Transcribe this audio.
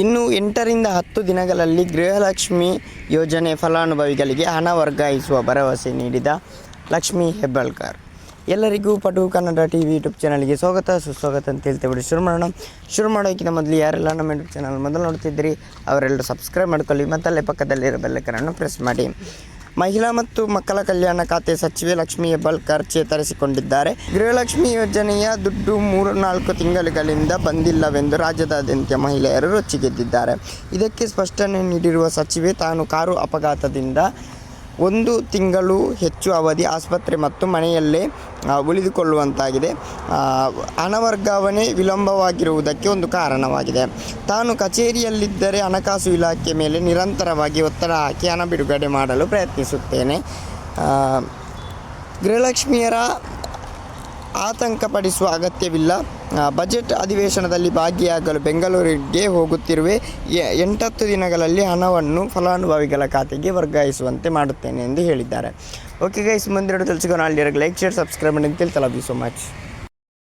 ಇನ್ನು 8ರಿಂದ 10 ದಿನಗಳಲ್ಲಿ ಗೃಹಲಕ್ಷ್ಮಿ ಯೋಜನೆ ಫಲಾನುಭವಿಗಳಿಗೆ ಹಣ ವರ್ಗಾಯಿಸುವ ಭರವಸೆ ನೀಡಿದ ಲಕ್ಷ್ಮೀ ಹೆಬ್ಬಾಳ್ಕರ್. ಎಲ್ಲರಿಗೂ ಪಟು ಕನ್ನಡ ಟಿವಿ ಯೂಟ್ಯೂಬ್ ಚಾನಲ್ಗೆ ಸ್ವಾಗತ ಸುಸ್ವಾಗತ ಅಂತ ಹೇಳ್ತೇವೆ. ಶುರು ಮಾಡೋಕ್ಕಿಂತ ಮೊದಲು ಯಾರೆಲ್ಲ ನಮ್ಮ ಯೂಟ್ಯೂಬ್ ಚಾನಲ್ ಮೊದಲು ನೋಡ್ತಿದ್ರಿ ಅವರೆಲ್ಲರೂ ಸಬ್ಸ್ಕ್ರೈಬ್ ಮಾಡ್ಕೊಳ್ಳಿ ಮತ್ತು ಅಲ್ಲೇ ಪಕ್ಕದಲ್ಲಿರೋ ಬೆಲ್ಲೈಕನನ್ನು ಪ್ರೆಸ್ ಮಾಡಿ. ಮಹಿಳಾ ಮತ್ತು ಮಕ್ಕಳ ಕಲ್ಯಾಣ ಖಾತೆ ಸಚಿವೆ ಲಕ್ಷ್ಮೀ ಹೆಬ್ಬಾಳ್ಕರ್ ಚೇತರಿಸಿಕೊಂಡಿದ್ದಾರೆ. ಗೃಹಲಕ್ಷ್ಮಿ ಯೋಜನೆಯ ದುಡ್ಡು 3-4 ತಿಂಗಳುಗಳಿಂದ ಬಂದಿಲ್ಲವೆಂದು ರಾಜ್ಯದಾದ್ಯಂತ ಮಹಿಳೆಯರು ರೊಚ್ಚಿಗೆದ್ದಿದ್ದಾರೆ. ಇದಕ್ಕೆ ಸ್ಪಷ್ಟನೆ ನೀಡಿರುವ ಸಚಿವೆ, ತಾನು ಕಾರು ಅಪಘಾತದಿಂದ 1 ತಿಂಗಳು ಹೆಚ್ಚು ಅವಧಿ ಆಸ್ಪತ್ರೆ ಮತ್ತು ಮನೆಯಲ್ಲೇ ಉಳಿದುಕೊಳ್ಳುವಂತಾಗಿದೆ. ಹಣ ವರ್ಗಾವಣೆ ವಿಳಂಬವಾಗಿರುವುದಕ್ಕೆ ಒಂದು ಕಾರಣವಾಗಿದೆ. ತಾನು ಕಚೇರಿಯಲ್ಲಿದ್ದರೆ ಹಣಕಾಸು ಇಲಾಖೆ ಮೇಲೆ ನಿರಂತರವಾಗಿ ಒತ್ತಡ ಹಾಕಿ ಹಣ ಬಿಡುಗಡೆ ಮಾಡಲು ಪ್ರಯತ್ನಿಸುತ್ತೇನೆ. ಗೃಹಲಕ್ಷ್ಮಿಯರ ಆತಂಕಪಡಿಸುವ ಅಗತ್ಯವಿಲ್ಲ. ಬಜೆಟ್ ಅಧಿವೇಶನದಲ್ಲಿ ಭಾಗಿಯಾಗಲು ಬೆಂಗಳೂರಿಗೆ ಹೋಗುತ್ತಿರುವೆ. 8-10 ದಿನಗಳಲ್ಲಿ ಹಣವನ್ನು ಫಲಾನುಭವಿಗಳ ಖಾತೆಗೆ ವರ್ಗಾಯಿಸುವಂತೆ ಮಾಡುತ್ತೇನೆ ಎಂದು ಹೇಳಿದ್ದಾರೆ. ಓಕೆ ಗೈಸ್, ಮುಂದಿನ ಸಿಗೋಣ. ಅಲ್ಲಿ ಲೈಕ್, ಶೇರ್, ಸಬ್ಸ್ಕ್ರೈಬ್ ಮಾಡಿ ಅಂತ ಹೇಳ್ತಾ ಲವ್ ಯು ಸೊ ಮಚ್.